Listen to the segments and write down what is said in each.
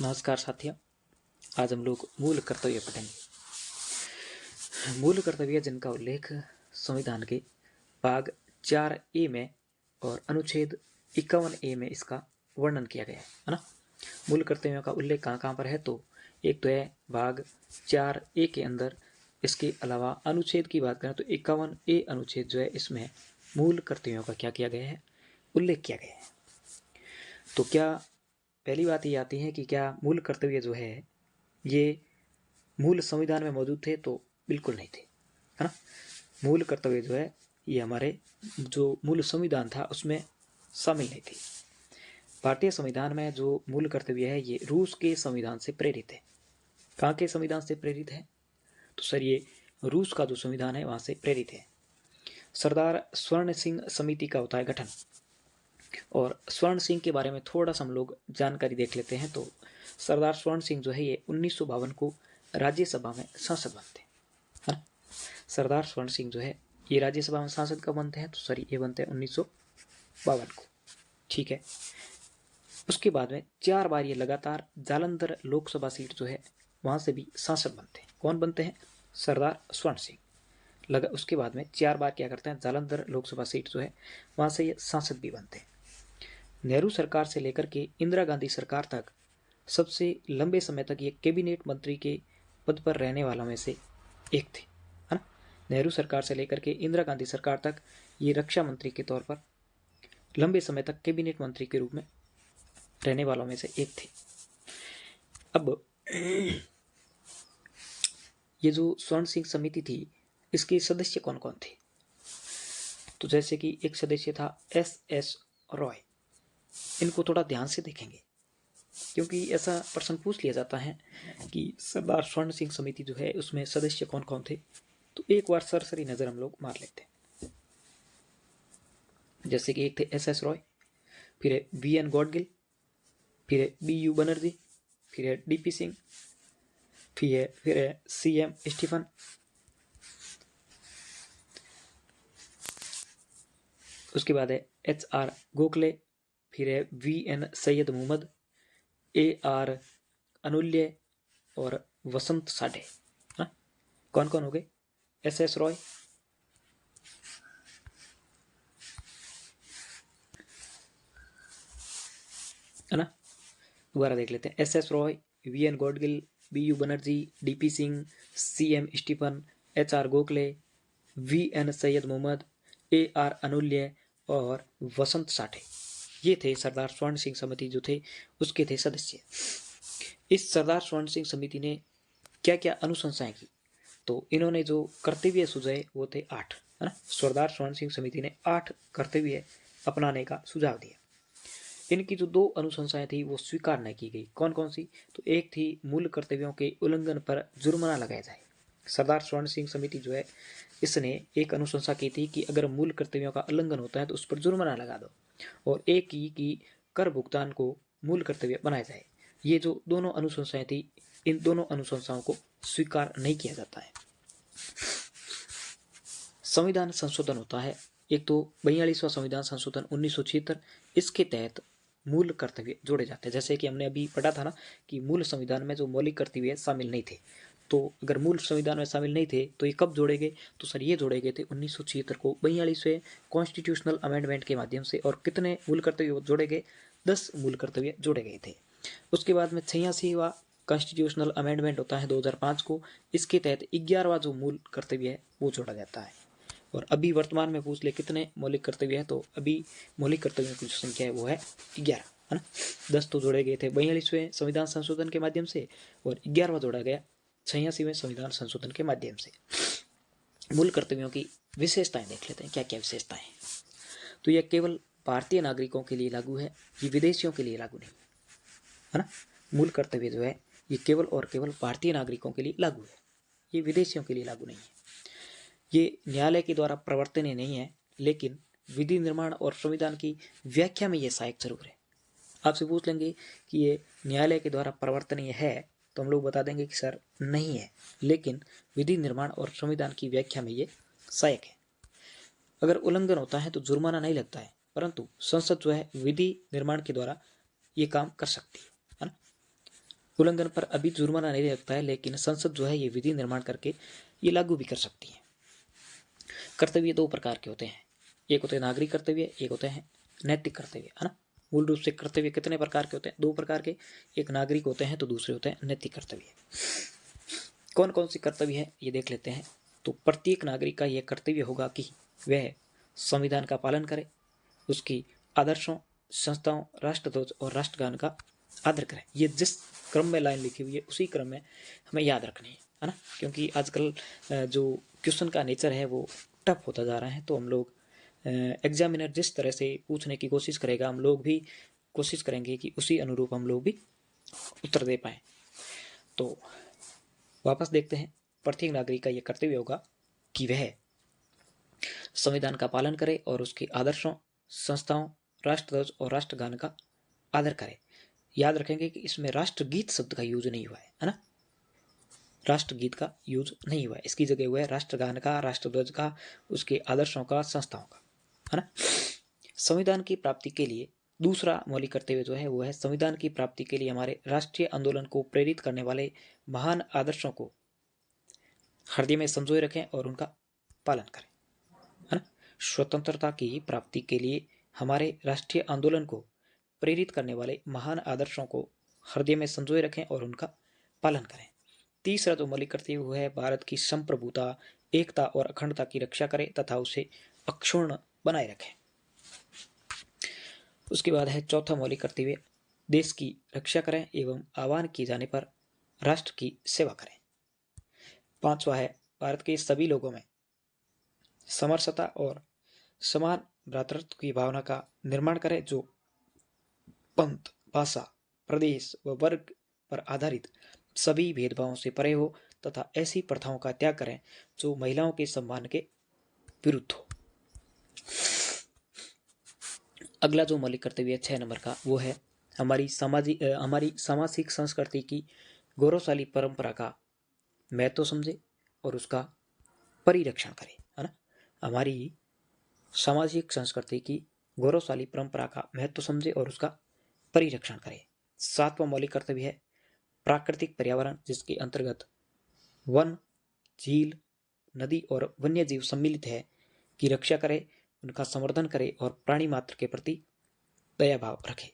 नमस्कार साथियों। आज हम लोग मूल कर्तव्य पढ़ेंगे। मूल कर्तव्य जिनका उल्लेख संविधान के भाग 4A में और अनुच्छेद 51A में इसका वर्णन किया गया है ना। मूल कर्तव्यों का उल्लेख कहाँ कहाँ पर है, तो एक तो है भाग 4A के अंदर। इसके अलावा अनुच्छेद की बात करें तो 51A अनुच्छेद जो है, इसमें मूल कर्तव्यों का क्या किया गया है, उल्लेख किया गया है। तो क्या पहली बात ये आती है कि क्या मूल कर्तव्य जो है ये मूल संविधान में मौजूद थे, तो बिल्कुल नहीं थे, है ना। मूल कर्तव्य जो है ये हमारे जो मूल संविधान था उसमें शामिल नहीं थी। भारतीय संविधान में जो मूल कर्तव्य है ये रूस के संविधान से प्रेरित है। कहाँ के संविधान से प्रेरित है, तो सर ये रूस का जो संविधान है वहां से प्रेरित है। सरदार स्वर्ण सिंह समिति का होता है गठन। और स्वर्ण सिंह के बारे में थोड़ा सा हम लोग जानकारी देख लेते हैं। तो सरदार स्वर्ण सिंह जो है ये 1952 को राज्यसभा में सांसद बनते हैं। सरदार स्वर्ण सिंह जो है ये राज्यसभा में सांसद कब बनते हैं, तो सर ये बनते हैं 1952 को। ठीक है। उसके बाद में 4 बार ये लगातार जालंधर लोकसभा सीट जो है वहां से भी सांसद बनते हैं। कौन बनते हैं, सरदार स्वर्ण सिंह। उसके बाद में 4 बार क्या करते हैं, जालंधर लोकसभा सीट जो है वहां से ये सांसद भी बनते हैं। नेहरू सरकार से लेकर के इंदिरा गांधी सरकार तक सबसे लंबे समय तक ये कैबिनेट मंत्री के पद पर रहने वालों में से एक थे, है ना। नेहरू सरकार से लेकर के इंदिरा गांधी सरकार तक ये रक्षा मंत्री के तौर पर लंबे समय तक कैबिनेट मंत्री के रूप में रहने वालों में से एक थे। अब ये जो स्वर्ण सिंह समिति थी इसके सदस्य कौन कौन थे, तो जैसे कि एक सदस्य था SS रॉय। इनको थोड़ा ध्यान से देखेंगे क्योंकि ऐसा प्रश्न पूछ लिया जाता है कि सरदार स्वर्ण सिंह समिति जो है उसमें सदस्य कौन कौन थे। तो एक बार सरसरी नजर हम लोग मार लेते हैं। जैसे कि एक थे SS रॉय, फिर है VN गॉडगिल, फिर है BU बनर्जी, फिर है DP सिंह, फिर है CM स्टीफन, उसके बाद है HR गोखले, फिर है VN सैयद मोहम्मद, AR अनुल्य और वसंत साठे। कौन कौन हो गए, SS रॉय, है ना। दोबारा देख लेते हैं। SS Roy, VN Gadgil, BU Banerjee, DP Singh, CM Stephen, HR Gokhale, VN Syed Mohammad, AR Anulya और वसंत साठे। ये थे सरदार स्वर्ण सिंह समिति जो थे उसके थे सदस्य। इस सरदार स्वर्ण सिंह समिति ने क्या क्या अनुशंसाएं की, तो इन्होंने जो कर्तव्य सुझाए वो थे 8, है ना। सरदार स्वर्ण सिंह समिति ने 8 कर्तव्य अपनाने का सुझाव दिया। इनकी जो 2 अनुशंसाएं थी वो स्वीकार नहीं की गई। कौन कौन सी, तो एक थी मूल कर्तव्यों के उल्लंघन पर जुर्माना लगाया जाए। सरदार स्वर्ण सिंह समिति जो है इसने एक अनुशंसा की थी कि अगर मूल कर्तव्यों का उल्लंघन होता है तो उस पर जुर्माना लगा दो, और एक की कि कर भुगतान को मूल कर्तव्य बनाया जाए। ये जो दोनों अनुशंसाएं थी, इन दोनों अनुशंसाओं को स्वीकार नहीं किया जाता है। संविधान संशोधन होता है, एक तो 42वां संविधान संशोधन 1976। इसके तहत मूल कर्तव्य जोड़े जाते हैं। जैसे कि हमने अभी पढ़ा था ना कि मूल संविधान में जो मौलिक कर्तव्य शामिल नहीं थे, तो अगर मूल संविधान में शामिल नहीं थे तो ये कब जोड़े गए, तो सर ये जोड़े गए थे 1976 को 42वें कॉन्स्टिट्यूशनल अमेंडमेंट के माध्यम से। और कितने मूल कर्तव्य जोड़े गए, 10 मूल कर्तव्य जोड़े गए थे। उसके बाद में 86वां कॉन्स्टिट्यूशनल अमेंडमेंट होता है 2005 को। इसके तहत 11वां जो मूल कर्तव्य है वो जोड़ा जाता है। और अभी वर्तमान में पूछ ले कितने मौलिक कर्तव्य है, तो अभी मौलिक कर्तव्यों की जो संख्या है वो है 11, है ना। 10 तो जोड़े गए थे 42वें संविधान संशोधन के माध्यम से, और 11वां जोड़ा गया 86वें संविधान संशोधन के माध्यम से। मूल कर्तव्यों की विशेषताएं देख लेते हैं, क्या क्या विशेषताएं। तो यह केवल भारतीय नागरिकों के लिए लागू है, ये विदेशियों के लिए लागू नहीं, है ना। मूल कर्तव्य जो है ये केवल और केवल भारतीय नागरिकों के लिए लागू है, ये विदेशियों के लिए लागू नहीं है। ये न्यायालय के द्वारा प्रवर्तनीय नहीं है, लेकिन विधि निर्माण और संविधान की व्याख्या में ये सहायक जरूर है। आपसे पूछ लेंगे कि ये न्यायालय के द्वारा प्रवर्तनीय है, तो हम लोग बता देंगे कि सर नहीं है, लेकिन विधि निर्माण और संविधान की व्याख्या में ये सहायक है। अगर उल्लंघन होता है तो जुर्माना नहीं लगता है, परंतु संसद जो है विधि निर्माण के द्वारा ये काम कर सकती है ना। उल्लंघन पर अभी जुर्माना नहीं लगता है, लेकिन संसद जो है ये विधि निर्माण करके ये लागू भी कर सकती है। कर्तव्य दो प्रकार के होते हैं, एक होते हैं नागरिक कर्तव्य, एक होते हैं नैतिक कर्तव्य, है ना। मूल रूप से कर्तव्य कितने प्रकार के होते हैं? दो प्रकार के, एक नागरिक होते हैं तो दूसरे होते हैं नैतिक कर्तव्य। कौन कौन सी कर्तव्य है ये देख लेते हैं। तो प्रत्येक नागरिक का यह कर्तव्य होगा कि वह संविधान का पालन करे, उसकी आदर्शों, संस्थाओं, राष्ट्रध्वज और राष्ट्रगान का आदर करें। ये जिस क्रम में लाइन लिखी हुई है उसी क्रम में हमें याद रखनी है ना। क्योंकि आजकल जो क्वेश्चन का नेचर है वो टफ होता जा रहा है, तो हम लोग एग्जामिनर जिस तरह से पूछने की कोशिश करेगा हम लोग भी कोशिश करेंगे कि उसी अनुरूप हम लोग भी उत्तर दे पाएँ। तो वापस देखते हैं, प्रत्येक नागरिक का यह कर्तव्य होगा कि वह संविधान का पालन करे और उसके आदर्शों, संस्थाओं, राष्ट्रध्वज और राष्ट्रगान का आदर करे। याद रखेंगे कि इसमें राष्ट्रगीत शब्द का यूज नहीं हुआ है ना। राष्ट्रगीत का यूज नहीं हुआ है, इसकी जगह हुआ है राष्ट्रगान का, राष्ट्रध्वज का, उसके आदर्शों का, संस्थाओं का, है ना। संविधान की प्राप्ति के लिए दूसरा मौलिक कर्तव्य जो है वो है संविधान की प्राप्ति के लिए हमारे राष्ट्रीय आंदोलन को प्रेरित करने वाले महान आदर्शों को हृदय में संजोए रखें और उनका पालन करें, है ना। स्वतंत्रता की प्राप्ति के लिए हमारे राष्ट्रीय आंदोलन को प्रेरित करने वाले महान आदर्शों को हृदय में संजोए रखें और उनका पालन करें। तीसरा जो मौलिक कर्तव्य हुआ है भारत की संप्रभुता, एकता और अखंडता की रक्षा करें तथा उसे अक्षुण्ण बनाए रखें। उसके बाद है चौथा मौलिक कर्तव्य देश की रक्षा करें एवं आह्वान किए जाने पर राष्ट्र की सेवा करें। पांचवा है भारत के सभी लोगों में समरसता और समान भ्रातृत्व की भावना का निर्माण करें, जो पंथ, भाषा, प्रदेश व वर्ग पर आधारित सभी भेदभावों से परे हो तथा ऐसी प्रथाओं का त्याग करें जो महिलाओं के सम्मान के विरुद्ध हो। अगला जो मौलिक कर्तव्य 6 नंबर का वो है हमारी सामाजिक संस्कृति की गौरवशाली परंपरा का महत्व समझे और उसका परिरक्षण करे, है ना। हमारी सामाजिक संस्कृति की गौरवशाली परंपरा का महत्व समझे और उसका परिरक्षण करे। सातवां मौलिक कर्तव्य है प्राकृतिक पर्यावरण, जिसके अंतर्गत वन, झील, नदी और वन्य जीव सम्मिलित है, की रक्षा करे, उनका संवर्धन करे और प्राणी मात्र के प्रति दया भाव रखे।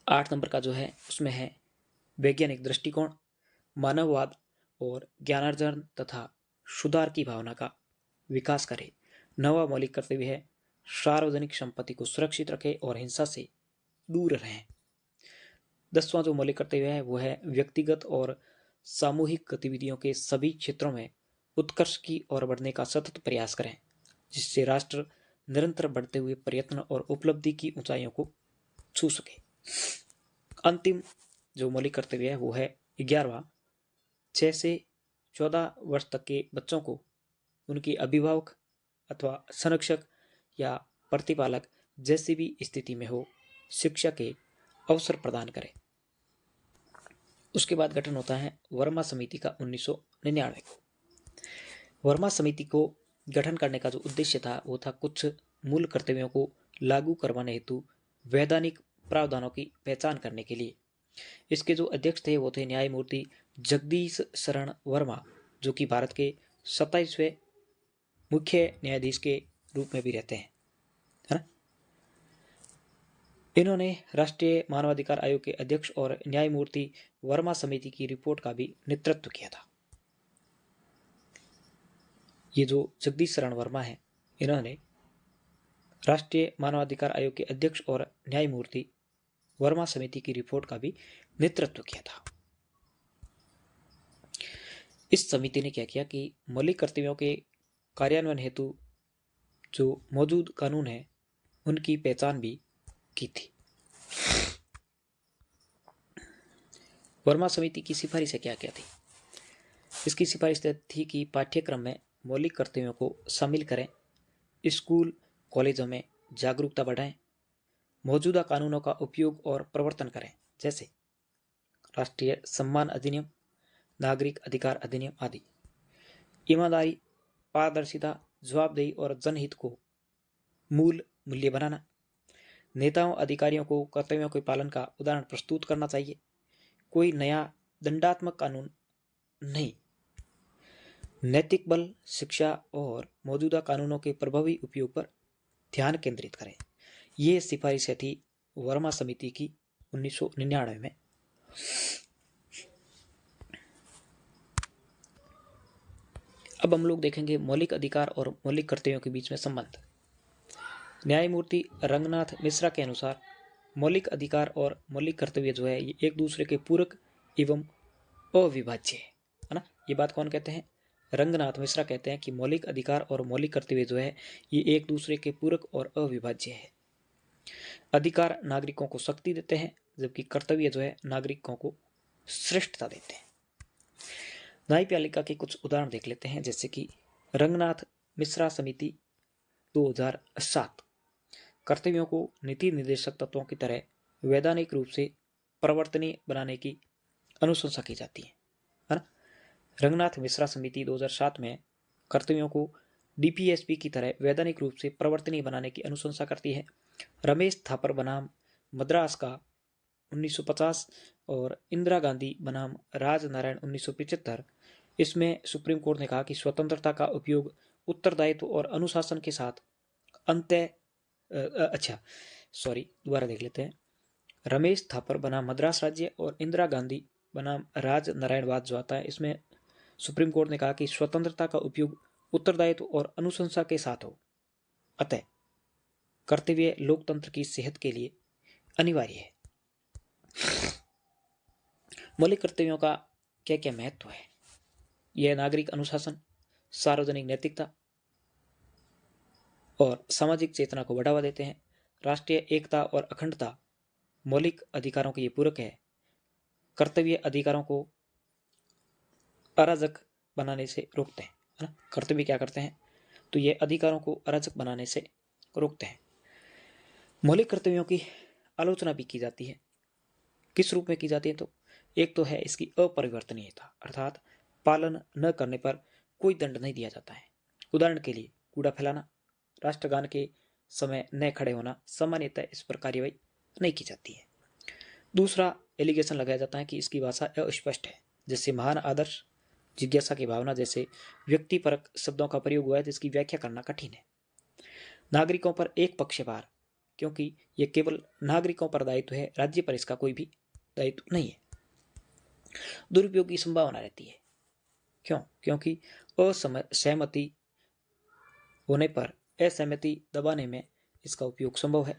8 नंबर का जो है उसमें है वैज्ञानिक दृष्टिकोण, मानववाद और ज्ञानार्जन तथा सुधार की भावना का विकास करे। 9वां मौलिक कर्तव्य है सार्वजनिक संपत्ति को सुरक्षित रखे और हिंसा से दूर रहें। 10वां जो मौलिक कर्तव्य है वो है व्यक्तिगत और सामूहिक गतिविधियों के सभी क्षेत्रों में उत्कर्ष की ओर बढ़ने का सतत प्रयास करें, जिससे राष्ट्र निरंतर बढ़ते हुए प्रयत्न और उपलब्धि की ऊंचाइयों को छू सके। अंतिम जो मौलिक कर्तव्य है वो है 11वां 6 से 14 वर्ष तक के बच्चों को उनके अभिभावक अथवा संरक्षक या प्रतिपालक जैसी भी स्थिति में हो शिक्षा के अवसर प्रदान करें। उसके बाद गठन होता है वर्मा समिति का 1999 को। वर्मा समिति को गठन करने का जो उद्देश्य था वो था कुछ मूल कर्तव्यों को लागू करवाने हेतु वैधानिक प्रावधानों की पहचान करने के लिए। इसके जो अध्यक्ष थे वो थे न्यायमूर्ति जगदीश शरण वर्मा, जो कि भारत के 27वें मुख्य न्यायाधीश के रूप में भी रहते हैं, है ना। इन्होंने राष्ट्रीय मानवाधिकार आयोग के अध्यक्ष और न्यायमूर्ति वर्मा समिति की रिपोर्ट का भी नेतृत्व किया था। ये जो जगदीश शरण वर्मा है इन्होंने राष्ट्रीय मानवाधिकार आयोग के अध्यक्ष और न्यायमूर्ति वर्मा समिति की रिपोर्ट का भी नेतृत्व किया था। इस समिति ने क्या किया कि मौलिक कर्तव्यों के कार्यान्वयन हेतु जो मौजूद कानून है उनकी पहचान भी की थी। वर्मा समिति की सिफारिशें क्या क्या थी? इसकी सिफारिश थी कि पाठ्यक्रम में मौलिक कर्तव्यों को शामिल करें, स्कूल कॉलेजों में जागरूकता बढ़ाएं, मौजूदा कानूनों का उपयोग और प्रवर्तन करें, जैसे राष्ट्रीय सम्मान अधिनियम, नागरिक अधिकार अधिनियम आदि। ईमानदारी, पारदर्शिता, जवाबदेही और जनहित को मूल मूल्य बनाना, नेताओं अधिकारियों को कर्तव्यों के पालन का उदाहरण प्रस्तुत करना चाहिए। कोई नया दंडात्मक कानून नहीं, नैतिक बल, शिक्षा और मौजूदा कानूनों के प्रभावी उपयोग पर ध्यान केंद्रित करें। ये सिफारिशें थी वर्मा समिति की 1999 में। अब हम लोग देखेंगे मौलिक अधिकार और मौलिक कर्तव्यों के बीच में संबंध। न्यायमूर्ति रंगनाथ मिश्रा के अनुसार मौलिक अधिकार और मौलिक कर्तव्य जो है ये एक दूसरे के पूरक एवं अविभाज्य है ना। ये बात कौन कहते हैं? रंगनाथ मिश्रा कहते हैं कि मौलिक अधिकार और मौलिक कर्तव्य जो है ये एक दूसरे के पूरक और अविभाज्य है। अधिकार नागरिकों को शक्ति देते हैं, जबकि कर्तव्य जो है नागरिकों को श्रेष्ठता देते हैं। न्यायपालिका के कुछ उदाहरण देख लेते हैं, जैसे कि रंगनाथ मिश्रा समिति 2007। कर्तव्यों को नीति निर्देशक तत्वों की तरह वैधानिक रूप से प्रवर्तनीय बनाने की अनुशंसा की जाती है ना। रंगनाथ मिश्रा समिति 2007 में कर्तव्यों को डीपीएसपी की तरह वैधानिक रूप से प्रवर्तनीय बनाने की अनुशंसा करती है। रमेश थापर बनाम मद्रास का 1950 और इंदिरा गांधी बनाम राजनारायण 1975, इसमें सुप्रीम कोर्ट ने कहा कि स्वतंत्रता का उपयोग उत्तरदायित्व और अनुशासन के साथ दोबारा देख लेते हैं। रमेश थापर बनाम मद्रास राज्य और इंदिरा गांधी बनाम राजनारायणवाद जो आता है, इसमें सुप्रीम कोर्ट ने कहा कि स्वतंत्रता का उपयोग उत्तरदायित्व और अनुशंसा के साथ हो, अतः कर्तव्य लोकतंत्र की सेहत के लिए अनिवार्य है। मौलिक कर्तव्यों का क्या क्या महत्व है? यह नागरिक अनुशासन, सार्वजनिक नैतिकता और सामाजिक चेतना को बढ़ावा देते हैं। राष्ट्रीय एकता और अखंडता मौलिक अधिकारों के ये पूरक है। कर्तव्य अधिकारों को अराजक बनाने से रोकते हैं, है ना। कर्तव्य क्या करते हैं? तो ये अधिकारों को अराजक बनाने से रोकते हैं। मौलिक कर्तव्यों की आलोचना भी की जाती है। किस रूप में की जाती है? तो एक तो है इसकी अपरिवर्तनीयता, अर्थात पालन न करने पर कोई दंड नहीं दिया जाता है। उदाहरण के लिए कूड़ा फैलाना, राष्ट्रगान के समय न खड़े होना, सामान्यतः इस पर कार्यवाही नहीं की जाती है। दूसरा एलिगेशन लगाया जाता है कि इसकी भाषा अस्पष्ट है, जिससे महान आदर्श, जिज्ञासा की भावना जैसे व्यक्तिपरक शब्दों का प्रयोग हुआ है, जिसकी व्याख्या करना कठिन है। नागरिकों पर एक पक्षपात, क्योंकि यह केवल नागरिकों पर दायित्व है, राज्य पर इसका कोई भी दायित्व नहीं है। दुरुपयोग की संभावना रहती है। क्यों? क्योंकि असहमति होने पर असहमति दबाने में इसका उपयोग संभव है।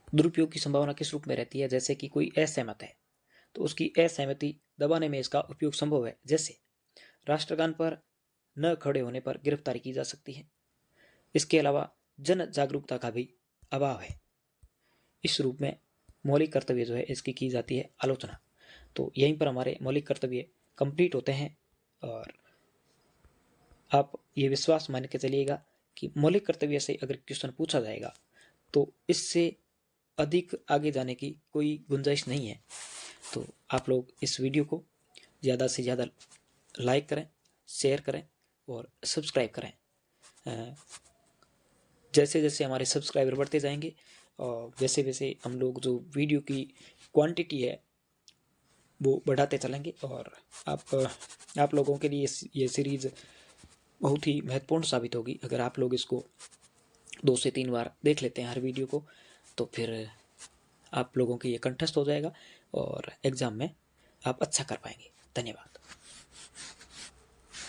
दुरुपयोग की संभावना किस रूप में रहती है? जैसे कि कोई असहमत है तो उसकी असहमति दबाने में इसका उपयोग संभव है। जैसे राष्ट्रगान पर न खड़े होने पर गिरफ्तारी की जा सकती है। इसके अलावा जन जागरूकता का भी अभाव है। इस रूप में मौलिक कर्तव्य जो है इसकी की जाती है आलोचना। तो यहीं पर हमारे मौलिक कर्तव्य कंप्लीट होते हैं। और आप ये विश्वास मान के चलिएगा कि मौलिक कर्तव्य से अगर क्वेश्चन पूछा जाएगा तो इससे अधिक आगे जाने की कोई गुंजाइश नहीं है। तो आप लोग इस वीडियो को ज़्यादा से ज़्यादा लाइक करें, शेयर करें और सब्सक्राइब करें। जैसे जैसे हमारे सब्सक्राइबर बढ़ते जाएंगे और वैसे वैसे हम लोग जो वीडियो की क्वांटिटी है वो बढ़ाते चलेंगे। और आप लोगों के लिए ये सीरीज़ बहुत ही महत्वपूर्ण साबित होगी। अगर आप लोग इसको 2 से 3 बार देख लेते हैं हर वीडियो को, तो फिर आप लोगों के ये कंठस्थ हो जाएगा और एग्ज़ाम में आप अच्छा कर पाएंगे। धन्यवाद।